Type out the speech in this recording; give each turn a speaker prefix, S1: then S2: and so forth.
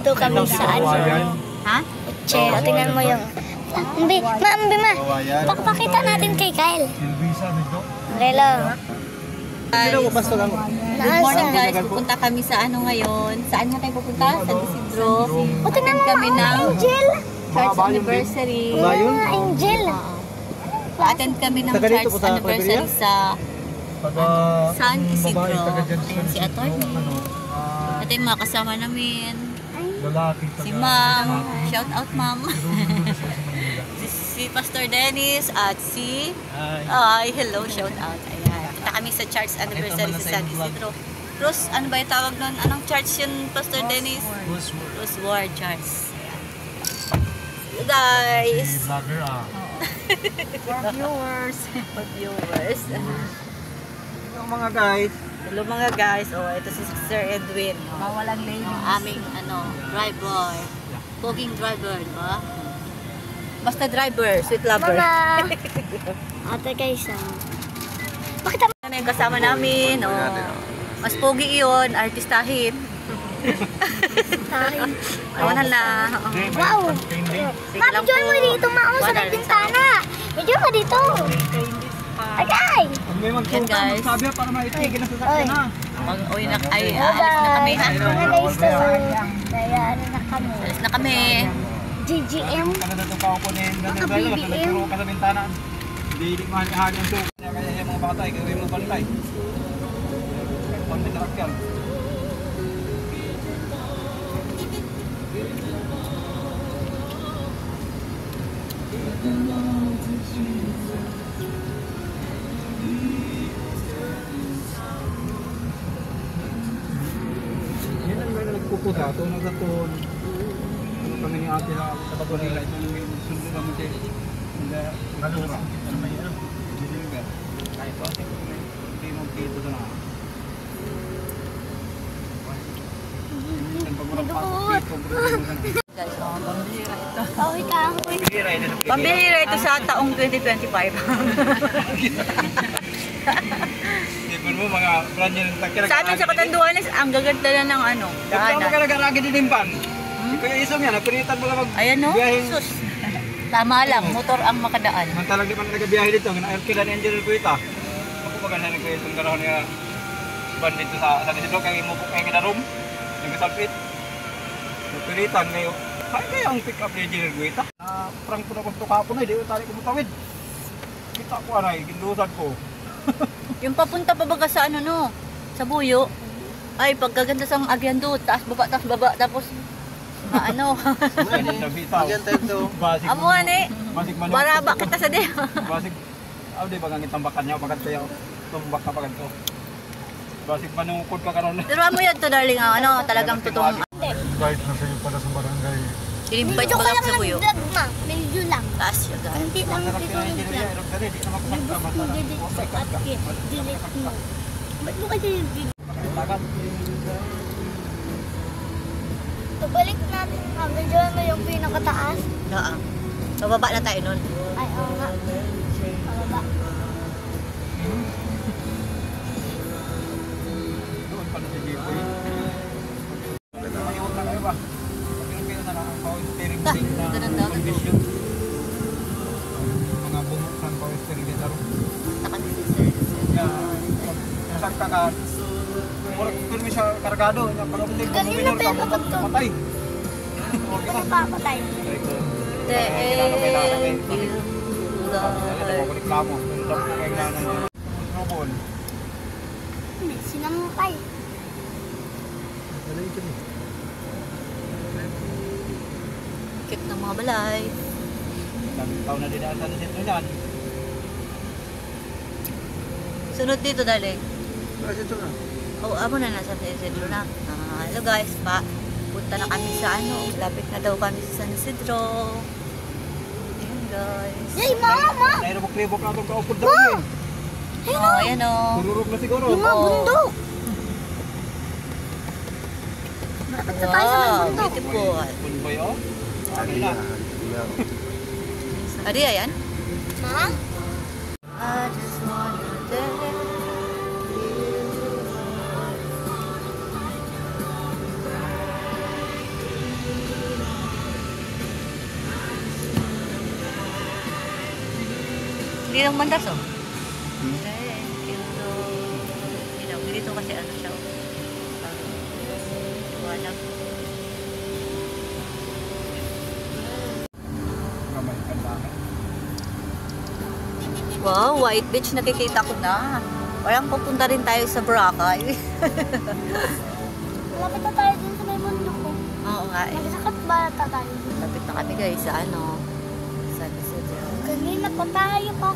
S1: Nandito kami sa ano.
S2: Ha?
S1: Che, o tingnan mo yung... Ambi, ma. Pakita natin kay Kyle. Okay lang.
S2: Good morning guys, pupunta kami sa ano ngayon. Saan nga tayo pupunta? San Isidro.
S1: O tingnan mo,
S2: kami ng
S1: Angel.
S2: church anniversary.
S1: Angel.
S2: Attend kami ng church anniversary sa San Isidro. Ayan si Atty. Ito yung mga kasama namin. Si Ma'am. Shout out Ma'am. Si Pastor Dennis at si... hello, shout out. Ayan. Kita kami sa church anniversary sa San Isidro. Rose, ano ba yung tawag nun? Anong church yun, Pastor Dennis? Rose Ward Church. You guys. For viewers.
S3: Hello mga guys.
S2: Hello mga guys. Oh, ito si Sir Edwin.
S4: Mawalang ladies.
S2: Aming driver. Poging driver, ba? Basta driver, sweet lover.
S1: Mama. Ate guys, bakit
S2: Ano yung kasama namin? Oh. Mas pogi yun, artistahin.
S1: tayo?
S2: Awan na.
S1: Wow. Ma, medyo mo dito, maong sa may bintana. Medyo mo dito. Agay.
S3: May magpunta, magsabi para maitigil na sa sakyan na.
S2: Uy, alis na kami.
S1: Mga guys, kaya ano na kami.
S2: Alis na kami.
S1: GGM.
S3: Kada na itong kaupo ni Daniel, nagturo ka sa bintana. Hindi mahali-hali ang suko. Kaya yung mga batay, kaya yung mga bantay. Pang-bitarakyan. Yan ang mga nagpupusa, tunag sa tuon. Kami ni ate na sa bago nila, ito nang may sundo kami siya. Hindi, kalura. Ano may ano? Hindi nga. Kahit po, hindi mo kito doon na.
S2: Guys, pambihira ito.
S1: Okay ka, hoy.
S2: Pambihira ito sa taong 2025.
S3: Tipon mo mga brand new ng takira.
S2: Sa atin sa Katanduanes, ang gaganda na ng ano,
S3: Ikaw
S2: daanan.
S3: mo kalagaraga din timpan. Ikaw yung isong yan, napilitan mo lang
S2: Ayan no?
S3: biyahe.
S2: Sus. Tama lang, motor ang makadaan.
S3: Mantalang di man nagabiyahe dito, kailan ni Angel Cuita. Ako maganda na ko itong garahon nga ban dito sa San Isidro, kaya mo po kayo kinaroom. Nagkasalpit. Napilitan ngayon. Kaya ang pick up ni Angel Cuita. Prank po na kung tukapo na, hindi ko tali kumutawid. Kita ko anay, gindusan ko.
S2: Yung papunta pa baga sa ano no? Sa Buyo. Ay, pagkaganda sa Aguiando, taas baba, tapos ano? Amuan eh. Baraba kita sa di.
S3: Basig, di ba ngangit tambakan niya, pagkat kayo, tumbak ka pagkat ko. Basig manungkod ka karon.
S2: Pero mo yun to darling, ano, talagang totoong.
S5: Kahit nasa iyo pala sa barangay.
S2: Inimbite ko lang sa Buyo.
S1: Vlog, ma. Medyo lang.
S2: Taas siya guys.
S1: Hindi lang ito yung vlog. Delete mo. Ba't mo kasi yung video? Pabalik natin nga. Medyo mo yung pinakataas.
S2: Oo. Pababa na tayo nun.
S1: Ay, oo nga. Pababa.
S3: Doon pala si Jipoy. Mayroon na kayo ba? Pagkakita na lang ang power steering na condition. Mga bumuksan power steering dito. Nasakta ka. Wala kung may siya kargado.
S1: Kanina pa yung
S3: Patay.
S1: Ano pa patay?
S2: Thank you,
S3: Lord.
S1: Sinampay.
S2: Kit ng mga balay.
S3: Daming tao na dinaan sa sentro niyan.
S2: Sunod dito darling.
S3: Sentro na.
S2: Oh, amo na nasa Isidro na. Hello guys, punta na kami sa ano, lapit na daw kami sa San Isidro. Ayun guys.
S1: Yay, mama!
S3: Nairabok-libok na itong kaupod daw eh.
S2: Oh, ayan o.
S3: Tururog na siguro.
S1: Yung mga bundok. Nakakita tayo sa may bundok.
S2: Beautiful.
S3: Bunboy oh. Ano na?
S2: Adi, ayan.
S1: Ma?
S2: I just wanna dance. Hindi lang mandas, oh. Dito kasi ano siya, wala. Wow, White Beach nakikita ko na. Parang pupunta rin tayo sa Boracay.
S1: Malapit na tayo dun sa may mundo ko.
S2: Oo nga eh.
S1: Magsakot ba tayo?
S2: Lapit na kami guys sa ano. Sa
S1: Kanina pa tayo pa